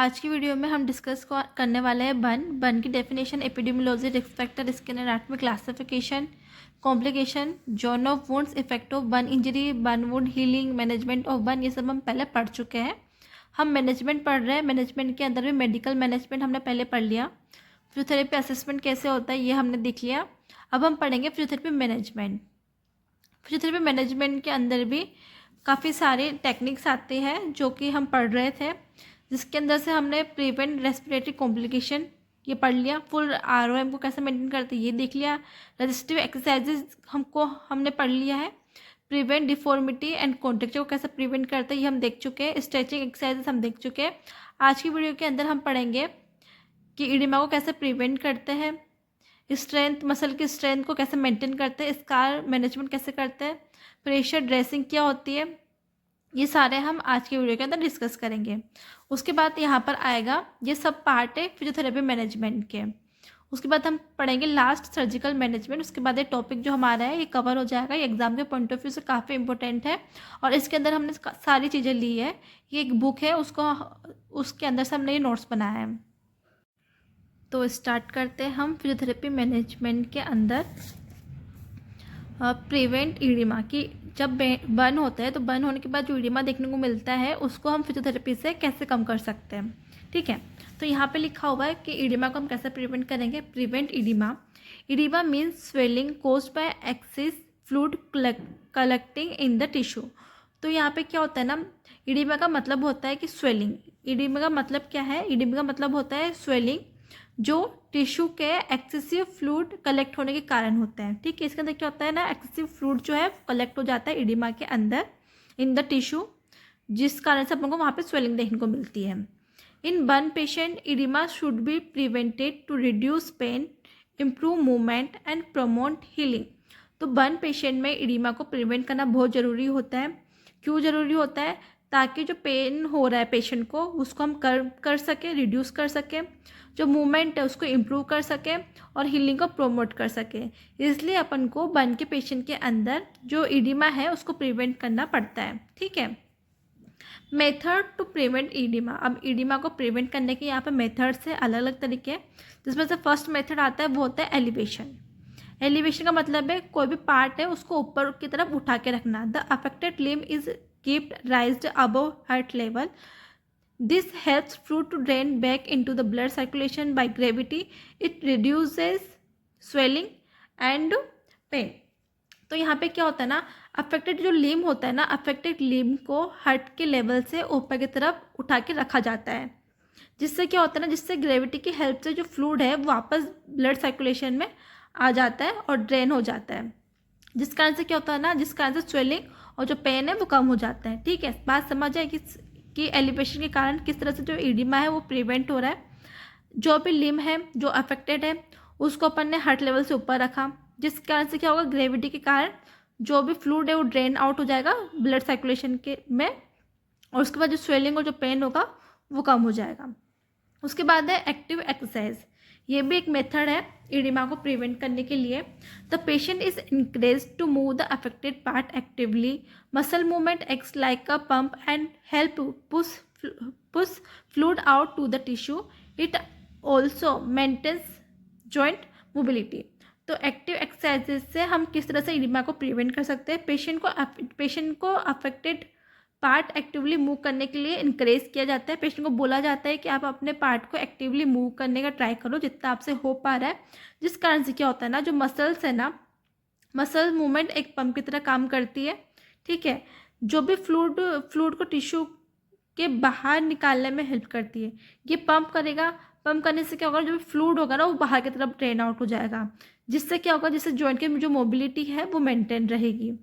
आज की वीडियो में हम डिस्कस करने वाले हैं बर्न की definition, epidemiology, risk factor, skin anatomy, classification, complication, zone of wounds, effect of burn injury, burn wound healing, management of burn. ये सब हम पहले पढ़ चुके हैं। हम मैनेजमेंट पढ़ रहे हैं। मैनेजमेंट के अंदर भी मेडिकल मैनेजमेंट हमने पहले पढ़ लिया। फिजियोथेरेपी असेसमेंट कैसे होता है ये हमने देख लिया। अब हम पढ़ेंगे फिजियोथेरेपी मैनेजमेंट। फिजियोथेरेपी मैनेजमेंट के अंदर भी काफ़ी सारे टेक्निक्स आते हैं जो कि हम पढ़ रहे थे, जिसके अंदर से हमने प्रिवेंट रेस्पिरेटरी कॉम्प्लिकेशन ये पढ़ लिया। फुल ROM को कैसे मेंटेन करते हैं ये देख लिया। रजिस्टिव एक्सरसाइजेज हमने पढ़ लिया है। प्रिवेंट डिफॉर्मिटी एंड कॉन्ट्रैक्चर को कैसे प्रिवेंट करते हैं ये हम देख चुके हैं। स्ट्रेचिंग एक्सरसाइजेज हम देख चुके हैं। आज की वीडियो के अंदर हम पढ़ेंगे कि इडिमा को कैसे प्रिवेंट करते हैं, स्ट्रेंथ, मसल की स्ट्रेंथ को कैसे मेंटेन करते हैं, स्कार मैनेजमेंट कैसे करते हैं, प्रेशर ड्रेसिंग क्या होती है, ये सारे हम आज की वीडियो के अंदर डिस्कस करेंगे। उसके बाद यहाँ पर आएगा, ये सब पार्ट है फिजियोथेरेपी मैनेजमेंट के। उसके बाद हम पढ़ेंगे लास्ट सर्जिकल मैनेजमेंट। उसके बाद ये टॉपिक जो हमारा है ये कवर हो जाएगा। ये एग्जाम के पॉइंट ऑफ व्यू से काफ़ी इंपॉर्टेंट है और इसके अंदर हमने सारी चीज़ें ली है। ये एक बुक है, उसके अंदर से हमने ये नोट्स बनाया है। तो स्टार्ट करते हैं हम फिजियोथेरेपी मैनेजमेंट के अंदर। प्रिवेंट इडिमा की जब बर्न होता है तो बर्न होने के बाद जो इडिमा देखने को मिलता है उसको हम फिजियोथेरेपी से कैसे कम कर सकते हैं। ठीक है, तो यहाँ पे लिखा हुआ है कि इडिमा को हम कैसे प्रिवेंट करेंगे। Prevent oedema. Oedema means swelling caused by excess fluid collecting in the tissue. तो यहाँ पे क्या होता है ना, इडिमा का मतलब होता है कि स्वेलिंग। इडिमा का मतलब क्या है? इडिमा का मतलब होता है स्वेलिंग जो टिश्यू के एक्सेसिव फ्लूइड कलेक्ट होने के कारण होता है। ठीक है, इसके अंदर क्या होता है ना, एक्सेसिव फ्लूइड जो है कलेक्ट हो जाता है इडिमा के अंदर इन द टिश्यू, जिस कारण से अपन को वहाँ पे स्वेलिंग देखने को मिलती है। In burn patient oedema should be prevented to reduce pain, improve movement and promote healing. तो बर्न पेशेंट में इडिमा को प्रिवेंट करना बहुत ज़रूरी होता है। क्यों ज़रूरी होता है? ताकि जो पेन हो रहा है पेशेंट को उसको हम कर सकें, रिड्यूस कर सकें, जो मूवमेंट है उसको इम्प्रूव कर सकें और हीलिंग को प्रोमोट कर सकें। इसलिए अपन को बर्न के पेशेंट के अंदर जो इडिमा है उसको प्रिवेंट करना पड़ता है। ठीक है, मेथड टू प्रिवेंट इडिमा। अब इडिमा को प्रिवेंट करने के यहाँ पे मेथड से अलग अलग तरीके हैं, जिसमें से फर्स्ट मेथड आता है वो होता है एलिवेशन। एलिवेशन का मतलब है कोई भी पार्ट है उसको ऊपर की तरफ उठा के रखना। The affected limb is keeped राइज्ड above heart level. This helps fluid to drain back into the blood circulation by gravity. It reduces swelling and pain. तो यहाँ पे क्या होता है ना, अफेक्टेड जो लिम्ब होता है ना, अफेक्टेड लिम्ब को हार्ट के लेवल से ऊपर की तरफ उठा के रखा जाता है। जिससे क्या होता है ना, जिससे ग्रेविटी की हेल्प से जो फ्लूइड है वापस ब्लड सर्कुलेशन में आ जाता है और ड्रेन हो जाता है। जिस कारण से क्या होता है ना, जिस कारण से स्वेलिंग और जो पेन है वो कम हो जाता है। ठीक है, बात समझ आए कि एलिवेशन के कारण किस तरह से जो इडिमा है वो प्रिवेंट हो रहा है। जो भी लिम्ब है जो अफेक्टेड है उसको अपन ने हार्ट लेवल से ऊपर रखा, जिस कारण से क्या होगा, ग्रेविटी के कारण जो भी फ्लूइड है वो ड्रेन आउट हो जाएगा ब्लड सर्कुलेशन के में, और उसके बाद जो स्वेलिंग और जो पेन होगा वो कम हो जाएगा। उसके बाद है एक्टिव एक्सरसाइज। ये भी एक मेथड है इडिमा को प्रिवेंट करने के लिए। The patient is encouraged to move the affected part actively. Muscle movement acts like a pump and help push fluid out to the tissue. It also maintains joint mobility. तो active exercises से हम किस तरह से oedema को prevent कर सकते हैं। पेशेंट को अफेक्टेड पार्ट एक्टिवली मूव करने के लिए इनकरेज किया जाता है। पेशेंट को बोला जाता है कि आप अपने पार्ट को एक्टिवली मूव करने का ट्राई करो जितना आपसे हो पा रहा है। जिस कारण से क्या होता है ना, जो मसल्स है ना, मसल मूवमेंट एक पंप की तरह काम करती है। ठीक है, जो भी फ्लूइड को टिश्यू के बाहर निकालने में हेल्प करती है। ये पंप करेगा, पंप करने से क्या होगा, जो भी फ्लूइड होगा ना वो बाहर की तरफ ड्रेन आउट हो जाएगा, जिससे क्या होगा, जिससे जॉइंट की जो मोबिलिटी है वो मेंटेन रहेगी।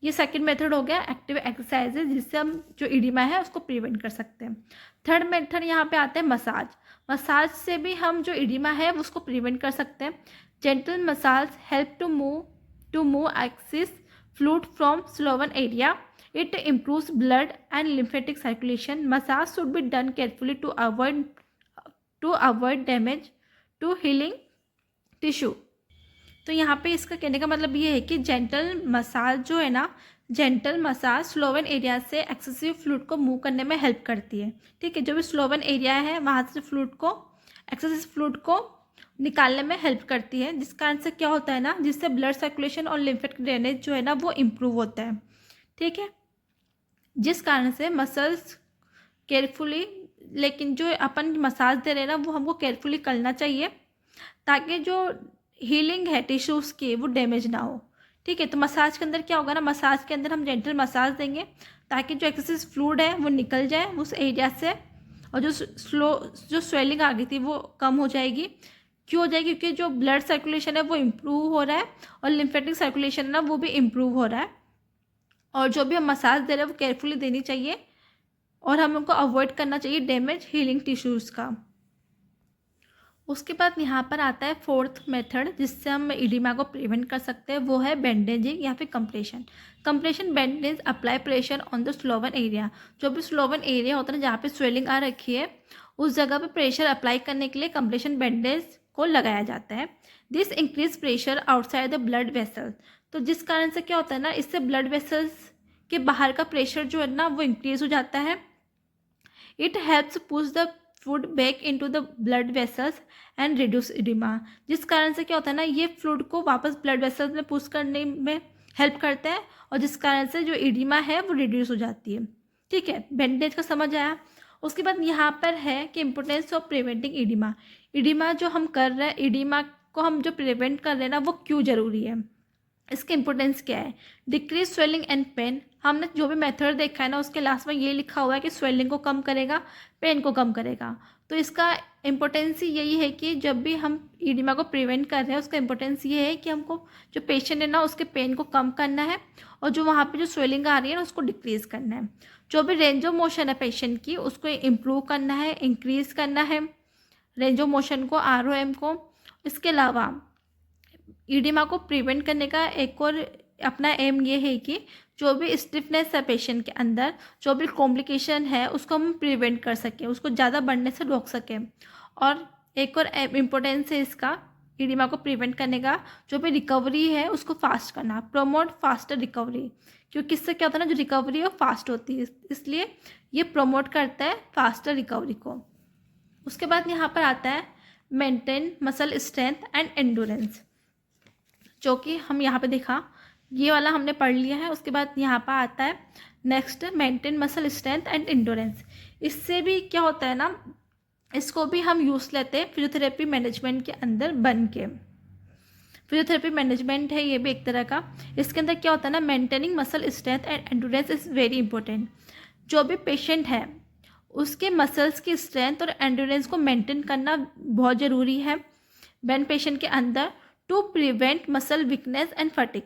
ये सेकंड मेथड हो गया एक्टिव एक्सरसाइजेज, जिससे हम जो इडिमा है उसको प्रिवेंट कर सकते हैं। थर्ड मेथड यहाँ पे आता है मसाज। मसाज से भी हम जो इडिमा है उसको प्रिवेंट कर सकते हैं। Gentle massage help to move excess fluid from swollen area. It improves blood and lymphatic circulation. Massage should be done carefully to avoid damage to healing tissue. तो यहाँ पे इसका कहने का मतलब ये है कि जेंटल मसाज जो है ना, जेंटल मसाज स्लोवन एरिया से एक्सेसिव फ्लूइड को मूव करने में हेल्प करती है। ठीक है, जो भी स्लोवन एरिया है वहाँ से फ्लूइड को, एक्सेसिव फ्लूइड को निकालने में हेल्प करती है, जिस कारण से क्या होता है ना, जिससे ब्लड सर्कुलेशन और लिम्फेटिक ड्रेनेज जो है ना वो इम्प्रूव होता है। ठीक है, जिस कारण से मसल्स केयरफुली, लेकिन जो अपन मसाज दे रहे हैं ना वो हमको केयरफुली करना चाहिए ताकि जो हीलिंग है टिश्यूज़ की वो डैमेज ना हो। ठीक है, तो मसाज के अंदर क्या होगा ना, मसाज के अंदर हम जेंटल मसाज देंगे ताकि जो एक्सेसिव फ्लूइड है वो निकल जाए उस एरिया से, और जो स्वेलिंग आ गई थी वो कम हो जाएगी। क्यों हो जाएगी? क्योंकि जो ब्लड सर्कुलेशन है वो इम्प्रूव हो रहा है और लिम्फेटिक सर्कुलेशन है ना वो भी इम्प्रूव हो रहा है। और जो भी हम मसाज दे रहे हैं वो केयरफुली देनी चाहिए और हम उनको अवॉइड करना चाहिए डैमेज हीलिंग टिश्यूज़ का। उसके बाद यहाँ पर आता है फोर्थ मेथड जिससे हम इडिमा को प्रिवेंट कर सकते हैं, वो है बैंडेजिंग या फिर compression. Compression bandage apply pressure on the Sloan area. जो भी स्लोवन एरिया होता है ना जहाँ पे स्वेलिंग आ रखी है उस जगह पे प्रेशर अप्लाई करने के लिए कंप्रेशन बैंडेज को लगाया जाता है। This increase pressure outside the blood vessels. तो जिस कारण से क्या होता है ना, इससे ब्लड वेसल्स के बाहर का प्रेशर जो है ना वो इंक्रीज हो जाता है। It helps push the fluid back into the blood vessels and reduce oedema. जिस कारण से क्या होता है ना, ये फ्लूइड को वापस ब्लड वेसल्स में पुश करने में हेल्प करता है और जिस कारण से जो इडिमा है वो रिड्यूस हो जाती है। ठीक है, बैंडेज का समझ आया। उसके बाद यहाँ पर है कि importance of preventing oedema. Oedema जो हम कर रहे हैं, इडिमा को हम जो प्रिवेंट कर रहे हैं ना वो क्यों ज़रूरी है, इसकी इंपॉर्टेंस क्या है। Decrease swelling and pain. हमने जो भी मेथड देखा है ना उसके लास्ट में ये लिखा हुआ है कि स्वेलिंग को कम करेगा, पेन को कम करेगा। तो इसका इम्पोर्टेंस ही यही है कि जब भी हम इडिमा को प्रिवेंट कर रहे हैं उसका इम्पोर्टेंस ये है कि हमको जो पेशेंट है ना उसके पेन को कम करना है और जो वहाँ पे जो स्वेलिंग आ रही है ना उसको डिक्रीज़ करना है। जो भी रेंज ऑफ मोशन है पेशेंट की उसको इम्प्रूव करना है, इंक्रीज़ करना है रेंज ऑफ मोशन को, ROM को। इसके अलावा इडिमा को प्रिवेंट करने का एक और अपना एम ये है कि जो भी स्टिफनेस है पेशेंट के अंदर, जो भी कॉम्प्लिकेशन है उसको हम प्रिवेंट कर सकें, उसको ज़्यादा बढ़ने से रोक सकें। और एक और इम्पोर्टेंस है इसका इडिमा को प्रिवेंट करने का, जो भी रिकवरी है उसको फास्ट करना, प्रोमोट फास्टर रिकवरी। क्योंकि इससे क्या होता है ना, जो रिकवरी है वो फास्ट होती है, इसलिए ये प्रोमोट करता है फास्टर रिकवरी को। उसके बाद यहाँ पर आता है maintain muscle strength and endurance, जो कि हम यहाँ पे देखा, ये वाला हमने पढ़ लिया है। उसके बाद यहाँ पर आता है next maintain muscle strength and endurance. इससे भी क्या होता है ना, इसको भी हम यूज़ लेते हैं फिजियोथेरेपी मैनेजमेंट के अंदर बन के। फिजियोथेरेपी मैनेजमेंट है ये भी एक तरह का। इसके अंदर क्या होता है ना, maintaining muscle strength and endurance is very important. जो भी पेशेंट है उसके मसल्स की स्ट्रेंथ और एंडोरेंस को मेंटेन करना बहुत ज़रूरी है बेन पेशेंट के अंदर, to prevent muscle weakness and fatigue.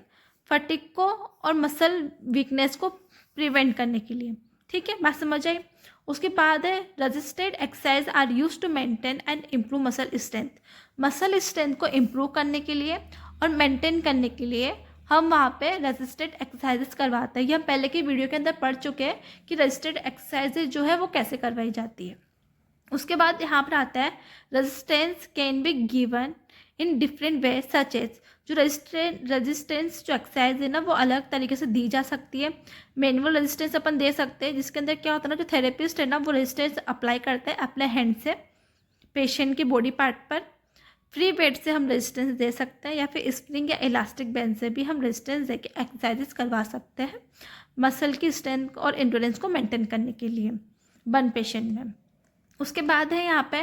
Fatigue को और मसल वीकनेस को प्रिवेंट करने के लिए। ठीक है, बात समझ आई। उसके बाद है resisted exercise are use to maintain and improve muscle strength. Muscle strength को इम्प्रूव करने के लिए और मेंटेन करने के लिए हम वहाँ पे रेजिस्टेड एक्सरसाइजेस करवाते हैं। ये हम पहले की वीडियो के अंदर पढ़ चुके हैं कि रेजिस्टेड एक्सरसाइजेज जो है वो कैसे करवाई जाती है। उसके बाद यहाँ पर आता है resistance can be given in different way such as. जो रेजिस्टेंस जो एक्सरसाइज है ना वो अलग तरीके से दी जा सकती है। मैनुअल रेजिस्टेंस अपन दे सकते हैं जिसके अंदर क्या होता है ना, जो थेरेपिस्ट है ना वो रेजिस्टेंस अप्लाई करते हैं अपने हैंड से पेशेंट के बॉडी पार्ट पर। फ्री वेट से हम रेजिस्टेंस दे सकते हैं या फिर स्प्रिंग या इलास्टिक बैंड से भी हम रेजिस्टेंस दे के एक्सरसाइजेस करवा सकते हैं मसल की स्ट्रेंथ और एंड्योरेंस को मेंटेन करने के लिए बन पेशेंट में। उसके बाद है यहाँ पे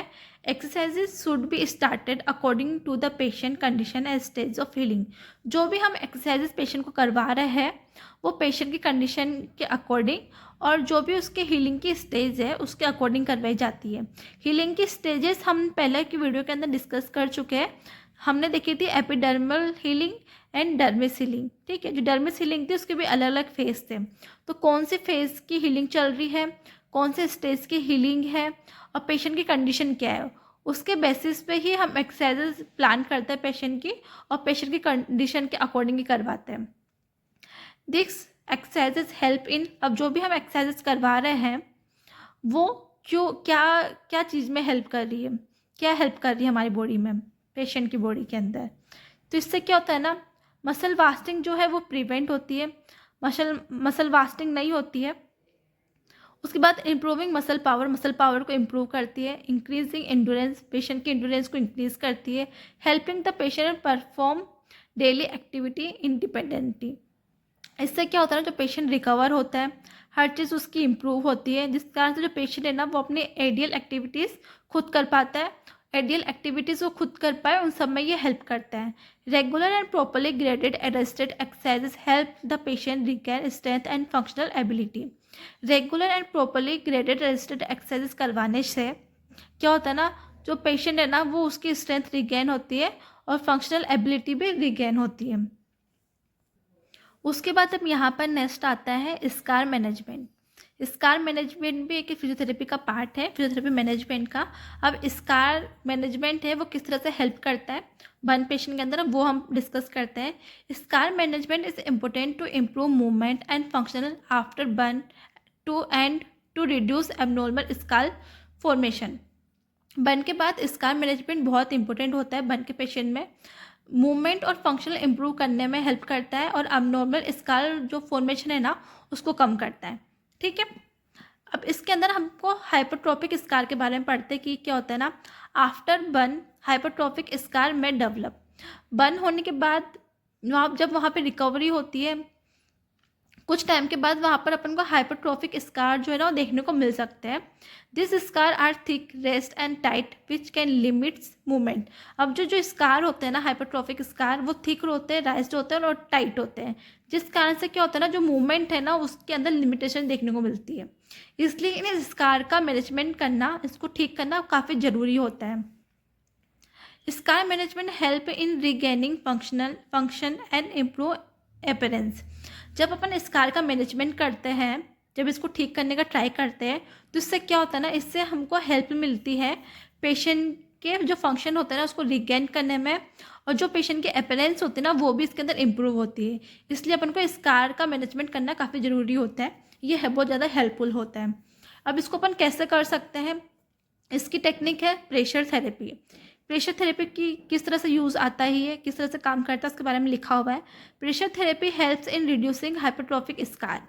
exercises should be started according to the patient condition and stage of healing. जो भी हम एक्सरसाइजेज पेशेंट को करवा रहे हैं वो पेशेंट की कंडीशन के अकॉर्डिंग और जो भी उसके हीलिंग की स्टेज है उसके अकॉर्डिंग करवाई जाती है। हीलिंग की स्टेजेस हम पहले की वीडियो के अंदर डिस्कस कर चुके हैं। हमने देखी थी epidermal healing and dermis healing. ठीक है, जो डर्मिस हीलिंग थी उसके भी अलग अलग फेज थे। तो कौन सी फेज की हीलिंग चल रही है, कौन से स्टेज की हीलिंग है और पेशेंट की कंडीशन क्या है, उसके बेसिस पे ही हम एक्सरसाइजेज प्लान करते हैं पेशेंट की और पेशेंट की कंडीशन के अकॉर्डिंग ही करवाते हैं। दिस एक्सरसाइजेज हेल्प इन, अब जो भी हम एक्सरसाइजेज करवा रहे हैं वो क्या चीज़ में हेल्प कर रही है, क्या हेल्प कर रही है हमारी बॉडी में, पेशेंट की बॉडी के अंदर। तो इससे क्या होता है ना, मसल वास्टिंग जो है वो प्रिवेंट होती है। मसल वास्टिंग नहीं होती है। उसके बाद इम्प्रूविंग मसल पावर को इम्प्रूव करती है। इंक्रीजिंग एंडोरेंस, पेशेंट की एंडोरेंस को इंक्रीज करती है। Helping the patient perform daily activity independently. इससे क्या होता है ना, जो पेशेंट रिकवर होता है, हर चीज़ उसकी इम्प्रूव होती है, जिस कारण से जो पेशेंट है ना वो अपनी आइडियल एक्टिविटीज़ खुद कर पाता है। आइडियल एक्टिविटीज़ वो खुद कर पाए उन सब में ये हेल्प करता है। Regular and properly graded adjusted exercises help the patient regain strength and functional ability. Regular and properly graded adjusted exercises करवाने से क्या होता है ना, जो पेशेंट है ना वो उसकी स्ट्रेंथ रिगेन होती है और फंक्शनल एबिलिटी भी रिगेन होती है। उसके बाद अब यहाँ पर नेक्स्ट आता है स्कार मैनेजमेंट। स्कार मैनेजमेंट भी एक फिजियोथेरेपी का पार्ट है, फिजियोथेरेपी मैनेजमेंट का। अब स्कार मैनेजमेंट है वो किस तरह से हेल्प करता है बर्न पेशेंट के अंदर, वो हम डिस्कस करते हैं। Scar management is important to improve movement and functional after burn to reduce abnormal scar formation. Burn के बाद स्कार मैनेजमेंट बहुत इंपॉर्टेंट होता है बर्न के पेशेंट में। मूवमेंट और फंक्शनल इम्प्रूव करने में हेल्प करता है और अबनॉर्मल स्कार जो फॉर्मेशन है ना उसको कम करता है। ठीक है, अब इसके अंदर हमको हाइपरट्रॉपिक स्कार के बारे में पढ़ते हैं कि क्या होता है ना, आफ्टर बर्न हाइपरट्रॉपिक स्कार में डेवलप। बर्न होने के बाद जब वहाँ पे रिकवरी होती है कुछ टाइम के बाद वहाँ पर अपन को हाइपरट्रॉफिक स्कार जो है ना वो देखने को मिल सकते हैं। This scar are thick, raised and tight which can limits movement. अब जो स्कार होते हैं ना हाइपरट्रॉफिक स्कार वो थिक होते हैं, रेस्ट होते हैं और टाइट होते हैं, जिस कारण से क्या होता है ना जो मूवमेंट है ना उसके अंदर लिमिटेशन देखने को मिलती है। इसलिए इन स्कार का मैनेजमेंट करना, इसको ठीक करना काफ़ी ज़रूरी होता है। Scar management help in regaining function and improve appearance. जब अपन स्कार का मैनेजमेंट करते हैं, जब इसको ठीक करने का ट्राई करते हैं तो इससे क्या होता है ना, इससे हमको हेल्प मिलती है पेशेंट के जो फंक्शन होता है ना उसको रिगेन करने में, और जो पेशेंट के अपीयरेंस होते हैं ना वो भी इसके अंदर इम्प्रूव होती है। इसलिए अपन को स्कार का मैनेजमेंट करना काफ़ी ज़रूरी होता है, ये है बहुत ज़्यादा हेल्पफुल होता है। अब इसको अपन कैसे कर सकते हैं, इसकी टेक्निक है प्रेशर थेरेपी। प्रेशर थेरेपी की किस तरह से यूज़ आता ही है, किस तरह से काम करता है उसके बारे में लिखा हुआ है। Pressure therapy helps in reducing hypertrophic scar.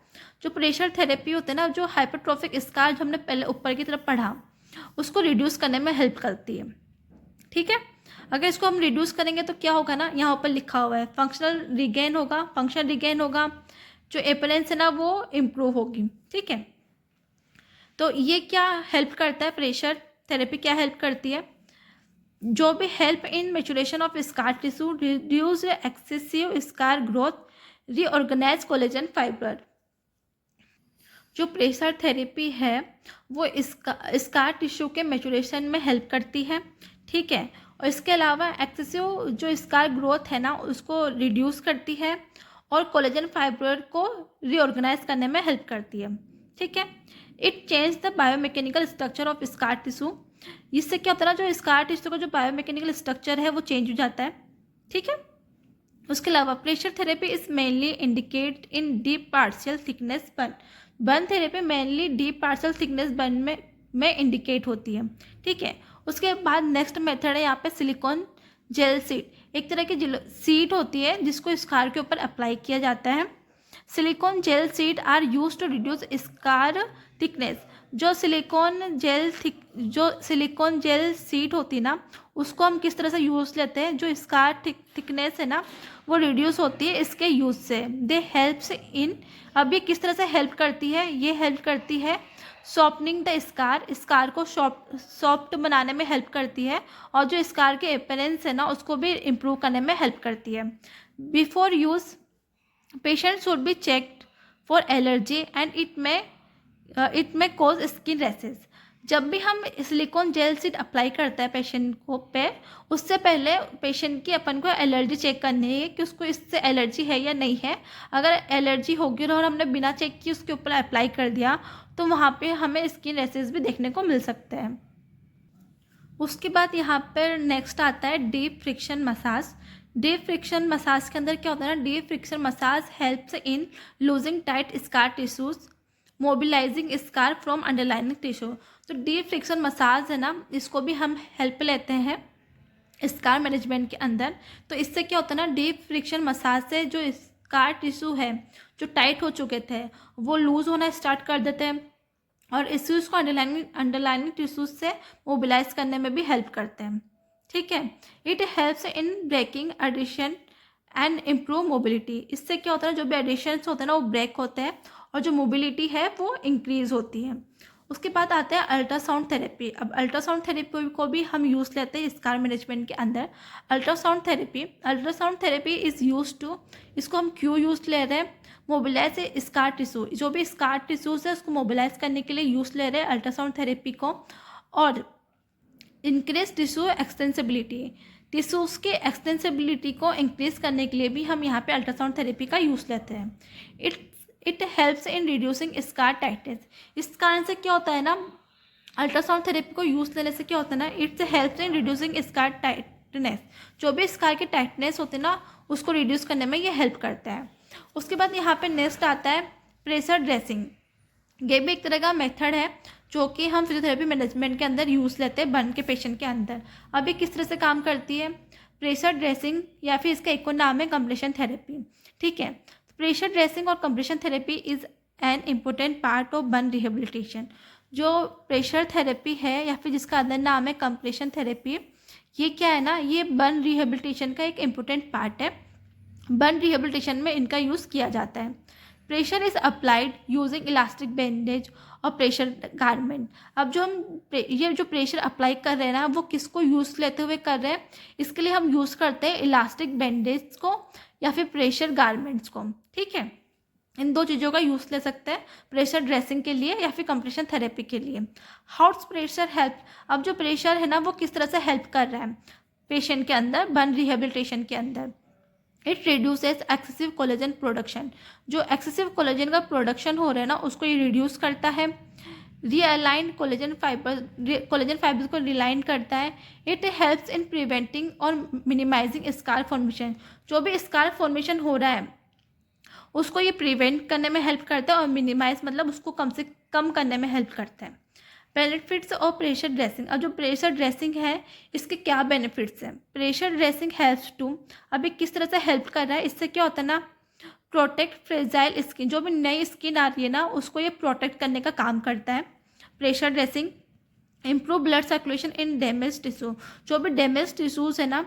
जो प्रेशर थेरेपी होते हैं ना, जो हाइपरट्रॉफिक स्कार जो हमने पहले ऊपर की तरफ पढ़ा उसको रिड्यूस करने में हेल्प करती है। ठीक है, अगर इसको हम रिड्यूस करेंगे तो क्या होगा ना, यहाँ ऊपर लिखा हुआ है फंक्शनल रिगेन होगा, फंक्शन रिगेन होगा, जो अपीयरेंस है ना वो इम्प्रूव होगी। ठीक है, तो ये क्या हेल्प करता है, प्रेशर थेरेपी क्या हेल्प करती है, जो भी help in maturation of scar tissue, reduce excessive scar growth, reorganise collagen fibre. जो प्रेशर थेरेपी है वो स्कार टिश्यू के मैच्योरेशन में हेल्प करती है। ठीक है, और इसके अलावा एक्सेसिव जो स्कार ग्रोथ है ना उसको रिड्यूस करती है और कोलेजन फाइबर को रीऑर्गेनाइज करने में हेल्प करती है। ठीक है, it change the biomechanical structure of scar tissue. इससे क्या होता है ना, जो स्कार टिश्यू का जो बायोमैकेनिकल स्ट्रक्चर है वो चेंज हो जाता है। ठीक है, उसके अलावा pressure therapy is mainly indicate in deep partial thickness burn. Burn therapy mainly deep partial thickness burn में इंडिकेट होती है। ठीक है, उसके बाद नेक्स्ट मेथड है यहाँ पे सिलिकॉन जेल सीट। एक तरह की सीट होती है जिसको स्कार के ऊपर अप्लाई किया जाता है। Silicone gel sheet are use to reduce scar thickness. जो सिलिकॉन जेल सीट होती है ना उसको हम किस तरह से यूज़ लेते हैं, जो स्कार थिकनेस है ना वो रिड्यूस होती है इसके यूज़ से। दे हेल्प्स इन, अब ये किस तरह से हेल्प करती है, ये हेल्प करती है सॉफ्टनिंग द स्कार को सॉफ्ट बनाने में हेल्प करती है, और जो स्कार के अपीयरेंस है ना उसको भी इम्प्रूव करने में हेल्प करती है। Before use patient should be checked for allergy and it में कॉज स्किन रैसेस। जब भी हम सिलिकॉन जेल सीट अप्लाई करता है पेशेंट को पे, उससे पहले पेशेंट की अपन को एलर्जी चेक करनी है कि उसको इससे एलर्जी है या नहीं है। अगर एलर्जी होगी और हमने बिना चेक किए उसके ऊपर अप्लाई कर दिया तो वहाँ पे हमें स्किन रैसेस भी देखने को मिल सकते हैं। उसके बाद यहाँ पर नेक्स्ट आता है deep friction massage. Deep friction massage के अंदर क्या होता है ना, deep friction massage helps in losing tight scar tissues, mobilising scar from underlining tissue. तो डीप फ्रिक्शन मसाज है ना इसको भी हम हेल्प लेते हैं स्कार मैनेजमेंट के अंदर। तो इससे क्या होता है ना, डीप फ्रिक्शन मसाज से जो स्कार टिश्यू है जो टाइट हो चुके थे वो लूज होना स्टार्ट कर देते हैं और इश्यूज को अंडरलाइनिंग टिश्यूज से मोबिलाइज करने में भी हेल्प करते हैं। ठीक है, it helps in breaking adhesion and improve mobility. इससे क्या होता है, जो भी एडिशंस होते हैं ना वो ब्रेक होते हैं और जो मोबिलिटी है वो इंक्रीज होती है। उसके बाद आता है अल्ट्रासाउंड थेरेपी। अब अल्ट्रासाउंड थेरेपी को भी हम यूज़ लेते हैं स्कार मैनेजमेंट के अंदर। Ultrasound therapy is use to, इसको हम क्यों यूज़ ले रहे हैं, मोबिलाइज स्कार टिश्यू, जो भी स्कार टिश्यूज है उसको मोबिलाइज करने के लिए यूज़ ले रहे हैं अल्ट्रासाउंड थेरेपी को। और इंक्रीज टिश्यू एक्सटेंसिबिलिटी, टिश्यूज़ के एक्सटेंसिबिलिटी को इंक्रीज करने के लिए भी हम यहाँ पे अल्ट्रासाउंड थेरेपी का यूज़ लेते हैं। It helps in reducing scar tightness. इस कारण से क्या होता है ना, अल्ट्रासाउंड थेरेपी को यूज़ लेने से क्या होता है ना, it's helps in reducing scar tightness. जो भी स्कार की टाइटनेस होती है ना उसको रिड्यूस करने में ये हेल्प करता है। उसके बाद यहाँ पे नेक्स्ट आता है प्रेशर ड्रेसिंग। ये भी एक तरह का मेथड है जो कि हम फिजियोथेरेपी मैनेजमेंट के अंदर यूज़ लेते हैं बर्न के पेशेंट के अंदर। अब ये किस तरह से काम करती है, प्रेशर ड्रेसिंग या फिर इसका एक और नाम है कंप्रेशन थेरेपी। ठीक है, प्रेशर ड्रेसिंग और compression therapy is an important part of burn rehabilitation. जो प्रेशर थेरेपी है या फिर जिसका अदर नाम है कंप्रेशन थेरेपी, ये क्या है ना, ये बर्न रिहेबिलिटेशन का एक इम्पोर्टेंट पार्ट है। बर्न रिहेबिलिटेशन में इनका यूज़ किया जाता है। Pressure is applied using elastic bandage और प्रेशर गारमेंट। अब जो हम ये जो प्रेशर अप्लाई कर रहे हैं ना वो किसको यूज़ लेते हुए कर रहे हैं, इसके लिए हम यूज़ करते हैं इलास्टिक बैंडेज को या फिर प्रेशर गारमेंट्स को। ठीक है, इन दो चीज़ों का यूज़ ले सकते हैं प्रेशर ड्रेसिंग के लिए या फिर कंप्रेशन थेरेपी के लिए। हाउ प्रेशर हेल्प, अब जो प्रेशर है ना वो किस तरह से हेल्प कर रहा है पेशेंट के अंदर बर्न रिहेबिलिटेशन के अंदर। It reduces excessive collagen production, जो एक्सेसिव कोलेजन का प्रोडक्शन हो रहा है ना उसको ये रिड्यूस करता है। रीअलाइन कोलेजन फाइबर्स को रिलाइन करता है। इट हेल्प्स इन प्रिवेंटिंग और मिनिमाइजिंग स्कार फॉर्मेशन, जो भी स्कार फॉर्मेशन हो रहा है उसको ये प्रिवेंट करने में हेल्प करता है और मिनिमाइज मतलब उसको कम से कम करने में हेल्प करता है। बेनिफिट्स और प्रेशर ड्रेसिंग, अब जो प्रेशर ड्रेसिंग है इसके क्या बेनिफिट्स हैं। प्रेशर ड्रेसिंग हेल्प्स टू, अभी किस तरह से हेल्प कर रहा है, इससे क्या होता है ना, प्रोटेक्ट फ्रेजाइल स्किन, जो भी नई स्किन आ रही है ना उसको ये प्रोटेक्ट करने का काम करता है pressure dressing. Improve blood circulation इन डैमेज टिश्यू, जो भी डैमेज टिश्यूज़ है ना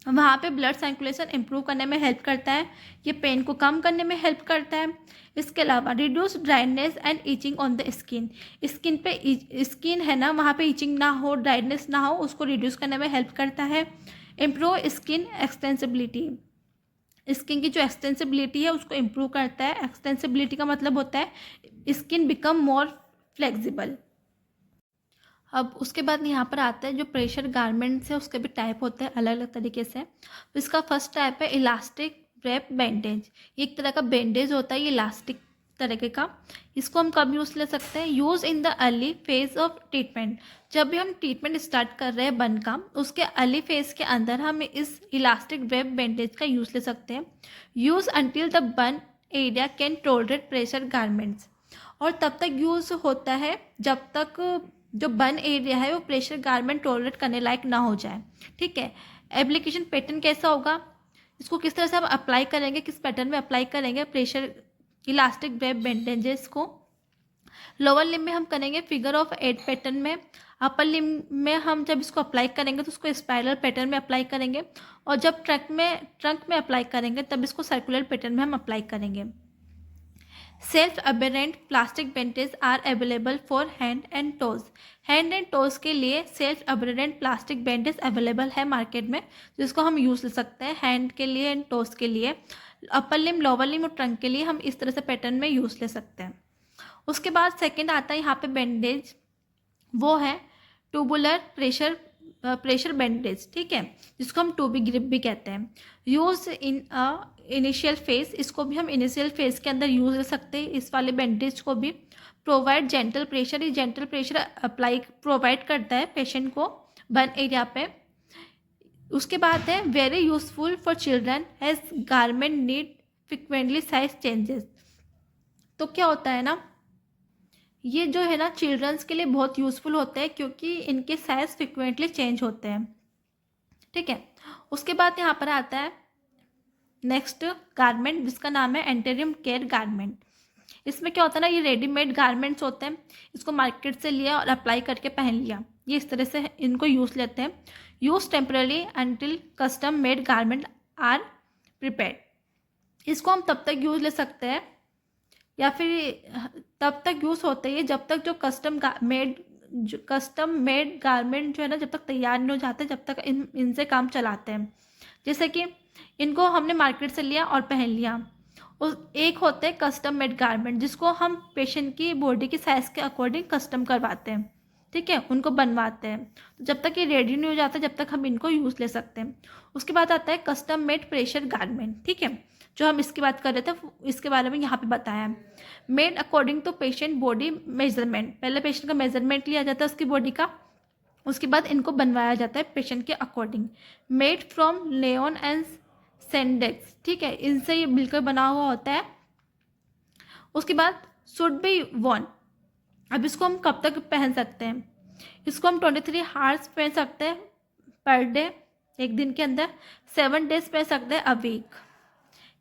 वहाँ पे ब्लड सर्कुलेशन इम्प्रूव करने में हेल्प करता है। ये पेन को कम करने में हेल्प करता है। इसके अलावा reduce dryness and itching on the skin, skin पे स्किन है ना वहाँ पे ईचिंग ना हो, ड्राइनेस ना हो, उसको रिड्यूस करने में हेल्प करता है। इम्प्रूव स्किन एक्सटेंसिबिलिटी, स्किन की जो एक्सटेंसिबिलिटी है उसको इम्प्रूव करता है। एक्सटेंसिबिलिटी का मतलब होता है स्किन बिकम मोर फ्लेक्सिबल। अब उसके बाद यहाँ पर आता है जो प्रेशर गारमेंट्स है उसके भी टाइप होते हैं अलग अलग तरीके से। तो इसका फर्स्ट टाइप है इलास्टिक रेप बैंडेज। ये एक तरह का बैंडेज होता है, ये इलास्टिक तरीके का। इसको हम कब यूज़ ले सकते हैं, use in the early phase of treatment. जब भी हम ट्रीटमेंट स्टार्ट कर रहे हैं बर्न का उसके अर्ली फेज के अंदर हम इस इलास्टिक रेप बैंडेज का यूज़ ले सकते हैं। Use until the burn area can tolerate pressure garments, और तब तक यूज़ होता है जब तक जो बर्न एरिया है वो प्रेशर गारमेंट टॉलरेट करने लायक ना हो जाए। ठीक है, एप्लीकेशन पैटर्न कैसा होगा, इसको किस तरह से हम अप्लाई करेंगे, किस पैटर्न में अप्लाई करेंगे प्रेशर इलास्टिक वेब बैंडेजेस को। लोअर लिम्ब में हम करेंगे फिगर ऑफ 8 पैटर्न में। अपर लिम्ब में हम जब इसको अप्लाई करेंगे तो उसको स्पाइरल पैटर्न में अप्लाई करेंगे, और जब ट्रंक में अप्लाई करेंगे तब इसको सर्कुलर पैटर्न में हम अप्लाई करेंगे। Self adherent plastic bandage are available for hand and toes. Hand and toes के लिए self adherent plastic bandage available है मार्केट में, जिसको हम यूज़ ले सकते हैं हैंड के लिए एंड टोज के लिए। अपर लिम, लोअर लिम और ट्रंक के लिए हम इस तरह से पैटर्न में यूज़ ले सकते हैं। उसके बाद सेकेंड आता है यहाँ पे बैंडेज, वो है ट्यूबुलर प्रेशर बैंडेज। ठीक है, जिसको हम टूबी ग्रिप भी कहते हैं। यूज इन इनिशियल फेज, इसको भी हम इनिशियल फेज के अंदर यूज ले सकते हैं इस वाले बैंडेज को भी। प्रोवाइड जेंटल प्रेशर, ये जेंटल प्रेशर अप्लाई प्रोवाइड करता है पेशेंट को बर्न एरिया पे। उसके बाद है very useful for children as garment need frequently size changes. तो क्या होता है ना, ये जो है ना चिल्ड्रंस के लिए बहुत यूज़फुल होते हैं क्योंकि इनके साइज फ्रिक्वेंटली चेंज होते हैं। ठीक है, उसके बाद यहाँ पर आता है नेक्स्ट गारमेंट जिसका नाम है एंटेरियम केयर गारमेंट। इसमें क्या होता है ना, ये रेडीमेड गारमेंट्स होते हैं, इसको मार्केट से लिया और अप्लाई करके पहन लिया, ये इस तरह से इनको यूज़ लेते हैं। Use temporary until custom made garment are prepared. इसको हम तब तक यूज़ ले सकते हैं या फिर तब तक यूज़ होते हैं जब तक जो कस्टम मेड गारमेंट जो है ना, जब तक तैयार नहीं हो जाते, जब तक इनसे काम चलाते हैं। जैसे कि इनको हमने मार्केट से लिया और पहन लिया। उस एक होते हैं कस्टम मेड गारमेंट जिसको हम पेशेंट की बॉडी की साइज़ के अकॉर्डिंग कस्टम करवाते हैं, ठीक है, उनको बनवाते हैं। तो जब तक ये रेडी नहीं हो जाता जब तक हम इनको यूज़ ले सकते हैं। उसके बाद आता है कस्टम मेड प्रेशर गारमेंट, ठीक है, जो हम इसकी बात कर रहे थे इसके बारे में यहाँ पे बताया है। Made according to patient body measurement, पहले पेशेंट का मेजरमेंट लिया जाता है उसकी बॉडी का, उसके बाद इनको बनवाया जाता है पेशेंट के according. Made from lane and spandex, ठीक है, इनसे ये मिलकर बना हुआ होता है। उसके बाद शुड बी वर्न, अब इसको हम कब तक पहन सकते हैं, इसको हम 23 हार्स पहन सकते हैं पर डे, एक दिन के अंदर 7 डेज पहन सकते हैं a week.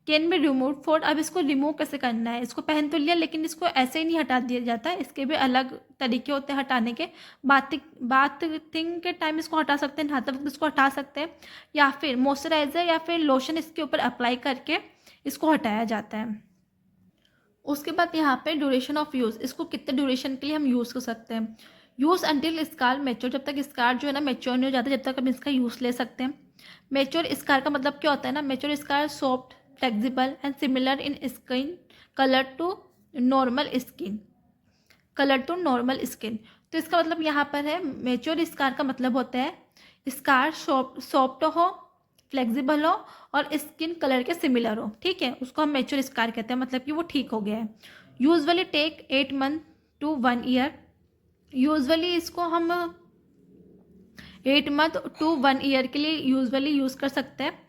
Can be remove for, अब इसको रिमूव कैसे करना है, इसको पहन तो लिया लेकिन इसको ऐसे ही नहीं हटा दिया जाता है, इसके भी अलग तरीके होते हैं हटाने के। बाथिंग के टाइम इसको हटा सकते हैं, नहाते वक्त इसको हटा सकते हैं, या फिर मॉइस्चराइज़र या फिर लोशन इसके ऊपर अप्लाई करके इसको हटाया जाता है। उसके बाद यहाँ पे ड्यूरेशन ऑफ यूज़, इसको कितने ड्यूरेशन के लिए हम यूज़ कर सकते हैं। यूज़ अंटिल स्कार मैच्योर, जब तक स्कार जो है ना मैच्योर नहीं हो जाता जब तक हम इसका यूज़ ले सकते हैं। मैच्योर स्कार का मतलब क्या होता है ना, mature scar soft flexible and similar in skin colour to normal skin, तो इसका मतलब यहाँ पर है मैच्योर स्कार का मतलब होता है स्कार सॉफ्ट हो, फ्लेक्सिबल हो और स्किन कलर के सिमिलर हो, ठीक है, उसको हम मैच्योर स्कार कहते हैं, मतलब कि वो ठीक हो गया है। Usually take 8 month to 1 year, usually इसको हम 8 मंथ टू 1 ईयर के लिए यूजुअली यूज़ कर सकते हैं।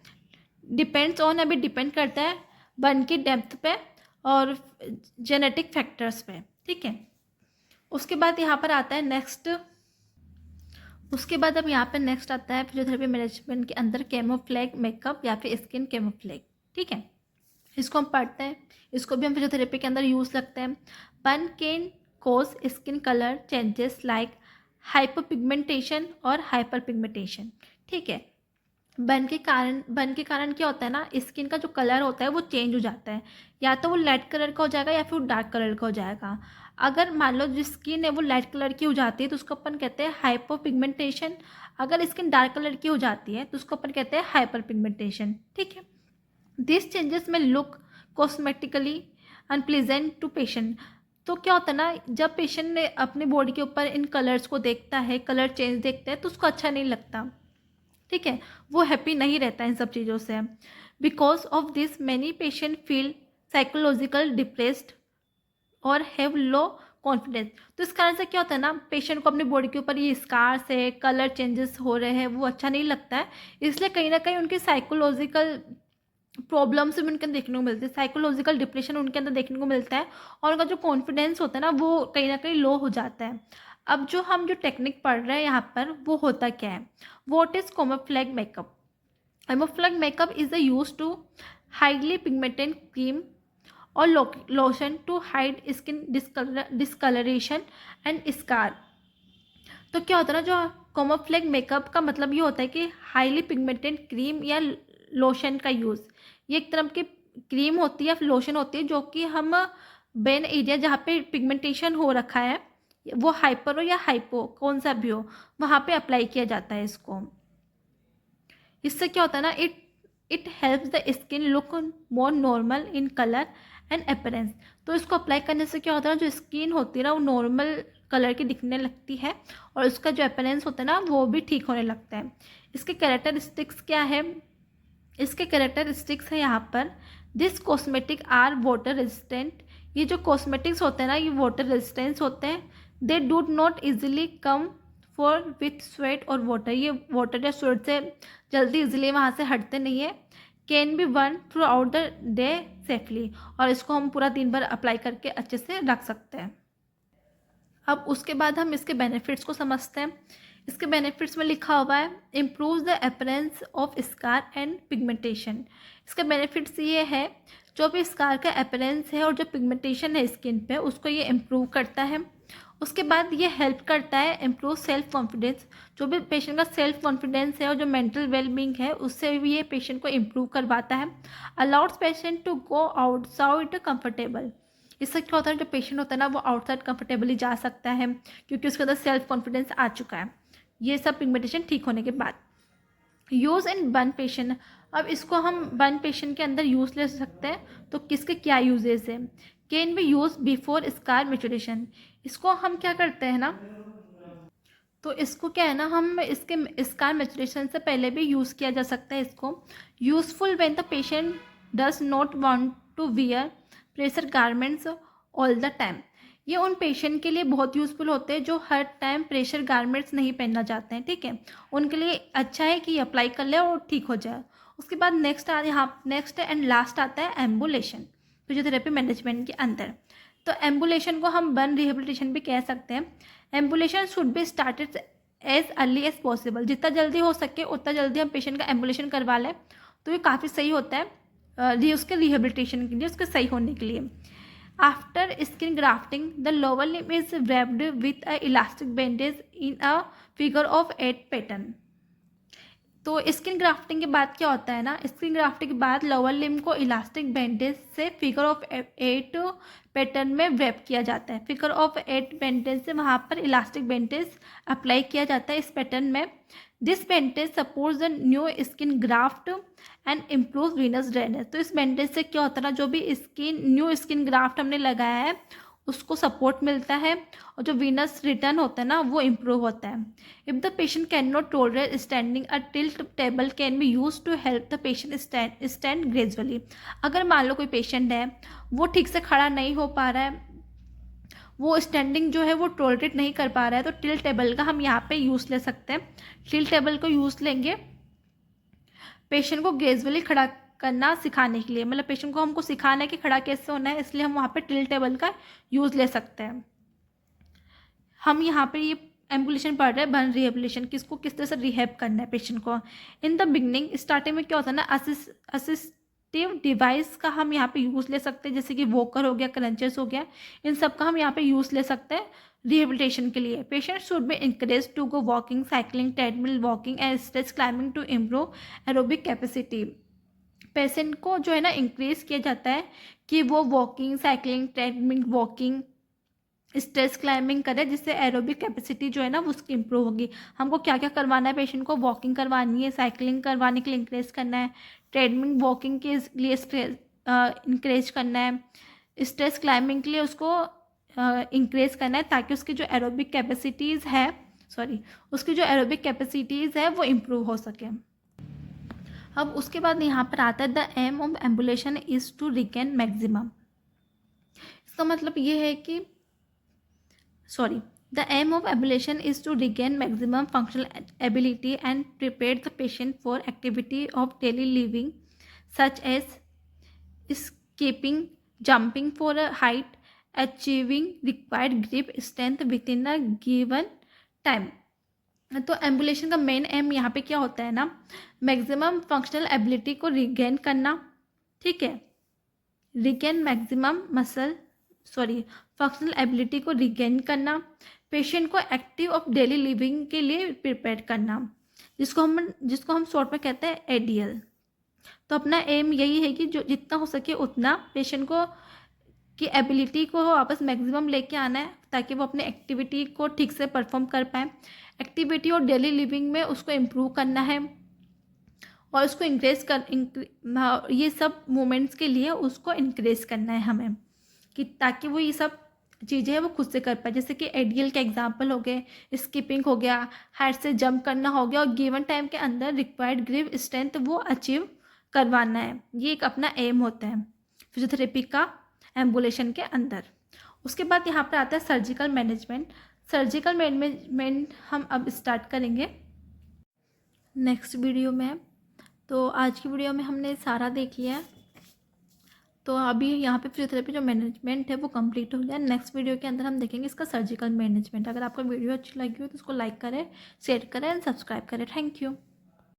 डिपेंड्स ऑन, अभी डिपेंड करता है बर्न की डेप्थ पे और जेनेटिक फैक्टर्स पे, ठीक है। उसके बाद यहाँ पर आता है नेक्स्ट, उसके बाद अब यहाँ पे नेक्स्ट आता है फिजियोथेरेपी मैनेजमेंट के अंदर कैमोफ्लेग मेकअप या फिर स्किन कैमोफ्लेग, ठीक है, इसको हम पढ़ते हैं, इसको भी हम फिजियोथेरेपी के अंदर यूज़ लगते हैं। Burn can cause skin colour changes like hypopigmentation और हाइपर पिगमेंटेशन, ठीक है। बर्न के कारण क्या होता है ना, स्किन का जो कलर होता है वो चेंज हो जाता है, या तो वो लाइट कलर का हो जाएगा या फिर डार्क कलर का हो जाएगा। अगर मान लो जो स्किन है वो लाइट कलर की हो जाती है तो उसको अपन कहते हैं हाइपो पिगमेंटेशन, अगर स्किन डार्क कलर की हो जाती है तो उसको अपन कहते हैं हाइपर पिगमेंटेशन, ठीक है। दिस चेंजेस में look cosmetically unpleasant to patient, तो क्या होता है ना, जब पेशेंट ने अपने बॉडी के ऊपर इन कलर्स को देखता है, कलर चेंज देखता है तो उसको अच्छा नहीं लगता, ठीक है, वो हैप्पी नहीं रहता इन सब चीज़ों से। Because of this many patient feel psychological depressed और हैव लो कॉन्फिडेंस, तो इस कारण से क्या होता है ना, पेशेंट को अपनी बॉडी के ऊपर ये स्कार्स है, कलर चेंजेस हो रहे हैं, वो अच्छा नहीं लगता है, इसलिए कहीं ना कहीं उनकी साइकोलॉजिकल प्रॉब्लम्स भी उनके अंदर देखने को मिलती है, साइकोलॉजिकल डिप्रेशन उनके अंदर देखने को मिलता है, और उनका जो कॉन्फिडेंस होता है ना वो कहीं ना कहीं लो हो जाता है। अब जो हम जो टेक्निक पढ़ रहे हैं यहाँ पर वो होता क्या है, what is camouflage makeup. Camouflage makeup is the use to highly pigmented cream और lotion to hide skin discolouration and scar. तो क्या होता है ना, जो कैमोफ्लेग मेकअप का मतलब ये होता है कि हाईली पिगमेंटेड क्रीम या लोशन का यूज़, ये एक तरह की क्रीम होती है या लोशन होती है जो कि हम बेन एरिया जहाँ पे पिगमेंटेशन हो रखा है, वो हाइपर हो या हाइपो कौन सा भी हो, वहाँ पे अप्लाई किया जाता है इसको। इससे क्या होता है ना, it helps the skin look more normal in colour and appearance, तो इसको अप्लाई करने से क्या होता है, जो स्किन होती है ना वो नॉर्मल कलर की दिखने लगती है और उसका जो अपीयरेंस होता है ना वो भी ठीक होने लगता है। इसके कैरेक्टरिस्टिक्स क्या है, इसके कैरेक्टरिस्टिक्स है यहाँ पर, this cosmetic are water resistant, ये जो कॉस्मेटिक्स होते हैं ना ये वाटर रेजिस्टेंस होते हैं। They do not easily come for with sweat और वाटर, ये वाटर या स्वेट से जल्दी इजीली वहाँ से हटते नहीं है। Can be worn throughout the day safely, और इसको हम पूरा दिन भर अप्लाई करके अच्छे से रख सकते हैं। अब उसके बाद हम इसके बेनिफिट्स को समझते हैं। इसके बेनिफिट्स में लिखा हुआ है improve the appearance of scar and pigmentation. इसका बेनिफिट्स ये है जो भी स्कार का अपीयरेंस है और जो पिगमेंटेशन है स्किन पे उसको ये इम्प्रूव करता है। उसके बाद ये हेल्प करता है इम्प्रूव सेल्फ कॉन्फिडेंस। जो भी पेशेंट का सेल्फ कॉन्फिडेंस है और जो मेंटल वेलबींग है उससे भी ये पेशेंट को इम्प्रूव करवाता है। Allows patient to go outside comfortable. इससे क्या होता है जो पेशेंट होता है ना वो आउटसाइड कंफर्टेबली जा सकता है क्योंकि उसके अंदर सेल्फ कॉन्फिडेंस आ चुका है, ये सब पिगमेंटेशन ठीक होने के बाद। Use in burn patient. अब इसको हम बर्न पेशेंट के अंदर यूज़ ले सकते हैं, तो किसके क्या यूजेस है। Can be use before scar maturation. इसको हम क्या करते हैं ना, तो इसको क्या है ना हम इसके स्कार मेचुरेशन से पहले भी यूज़ किया जा सकता है इसको। Useful when the patient does not want to wear pressure garments all the time. ये उन पेशेंट के लिए बहुत यूज़फुल होते हैं जो हर टाइम प्रेशर गारमेंट्स नहीं पहनना चाहते हैं, ठीक है। उनके लिए अच्छा है कि अप्लाई कर ले और ठीक हो जाए। उसके बाद नेक्स्ट एंड लास्ट आता है एम्बुलेशन फिजियोथेरेपी मैनेजमेंट के अंदर। तो एम्बुलेशन को हम बर्न रिहेबिलिटेशन भी कह सकते हैं। Ambulation should be started as early as possible. जितना जल्दी हो सके उतना जल्दी हम पेशेंट का एम्बुलेशन करवा लें तो ये काफ़ी सही होता है उसके रिहेबिलिटेशन के लिए, उसके सही होने के लिए। After skin grafting the lower limb is wrapped with a elastic bandage in a figure of 8 pattern. तो स्किन ग्राफ्टिंग के बाद क्या होता है ना, स्किन ग्राफ्टिंग के बाद लोअर लिम्ब को इलास्टिक बैंडेज से फिगर ऑफ 8 पैटर्न में व्रैप किया जाता है। फिगर ऑफ 8 बैंडेज से वहाँ पर इलास्टिक बैंडेज अप्लाई किया जाता है इस पैटर्न में। This bandage supports the new skin graft and improve Venus drainage. तो इस बैंडेज से क्या होता है ना, जो भी न्यू स्किन ग्राफ्ट हमने लगाया है उसको सपोर्ट मिलता है और जो वीनस रिटर्न होता है ना वो इम्प्रूव होता है। If the patient can not tolerate standing a tilt table can be use to help the patient stand gradually. अगर मान लो कोई पेशेंट है वो ठीक से खड़ा नहीं हो पा रहा है, वो स्टैंडिंग जो है वो टॉलरेट नहीं कर पा रहा है, तो टिल्ट टेबल का हम यहाँ पे यूज़ ले सकते हैं। टिल्ट टेबल को यूज़ लेंगे पेशेंट को ग्रेजुअली खड़ा करना सिखाने के लिए, मतलब पेशेंट को हमको सिखाना है कि खड़ा कैसे होना है, इसलिए हम वहाँ पे टिल्ट टेबल का यूज़ ले सकते हैं। हम यहाँ पे ये एम्बुलेशन पढ़ रहे हैं बर्न रिहेबिलिटेशन, किसको किस तरह से रिहेब करना है पेशेंट को। इन द बिगनिंग स्टार्टिंग में क्या होता है ना, असिस्टिव डिवाइस का हम यहाँ पे यूज़ ले सकते हैं, जैसे कि वॉकर हो गया, क्रंचेस हो गया, इन सब का हम यहाँ पे यूज़ ले सकते हैं रिहेबिलिटेशन के लिए। Patient should be encourage to go walking, cycling, treadmill walking and stage climbing to improve aerobic capacity. Patient को जो है ना इंक्रीज किया जाता है कि वो walking, cycling, treadmill walking, stage climbing करे, जिससे एरोबिक कैपेसिटी जो है ना वो उसकी इंप्रूव होगी। हमको क्या क्या करवाना है पेशेंट को, वॉकिंग करवानी है, साइकिलिंग करवाने के लिए इंक्रेज करना है, ट्रेडमिल वॉकिंग के लिए इंक्रेज करना है, स्टेज क्लाइंबिंग के लिए उसको इंक्रेज करना है ताकि उसकी जो एरोबिक कैपेसिटीज़ है उसकी जो एरोबिक कैपेसिटीज़ है वो इम्प्रूव हो सके। अब उसके बाद यहाँ पर आता है the aim of ambulation is to regain maximum. इसका मतलब ये है कि the aim of ambulation is to regain maximum functional ability and prepare the patient for activity of daily living such as escaping, jumping for a height, achieving required grip strength within a given time। तो ambulation का main M यहाँ पे क्या होता है ना, maximum functional ability को regain करना, ठीक है, रिगेन मैक्सिमम फंक्शनल एबिलिटी को रिगेन करना, पेशेंट को एक्टिव ऑफ डेली लिविंग के लिए प्रिपेयर करना, जिसको हम शॉर्ट में कहते हैं एडीएल। तो अपना एम यही है कि जो जितना हो सके उतना पेशेंट को की एबिलिटी को वापस मैक्सिमम लेके आना है ताकि वो अपने एक्टिविटी को ठीक से परफॉर्म कर पाए। एक्टिविटी और डेली लिविंग में उसको इम्प्रूव करना है और उसको ये सब मोमेंट्स के लिए उसको इंक्रेज करना है हमें, कि ताकि वो ये सब चीज़ें हैं वो खुद से कर पाए। जैसे कि एडीएल के एग्जांपल हो गए, स्किपिंग हो गया, हाइट से जंप करना हो गया, और गिवन टाइम के अंदर रिक्वायर्ड ग्रिप स्ट्रेंथ वो अचीव करवाना है। ये एक अपना एम होता है फिजियोथेरेपी का एम्बुलेशन के अंदर। उसके बाद यहाँ पर आता है सर्जिकल मैनेजमेंट। सर्जिकल मैनेजमेंट हम अब स्टार्ट करेंगे नेक्स्ट वीडियो में। तो आज की वीडियो में हमने सारा देख लिया है। तो अभी यहाँ पे फिजियोथेरेपी जो मैनेजमेंट है वो कंप्लीट हो गया। नेक्स्ट वीडियो के अंदर हम देखेंगे इसका सर्जिकल मैनेजमेंट। अगर आपको वीडियो अच्छी लगी हो तो उसको लाइक करें, शेयर करें एंड सब्सक्राइब करें। Thank you.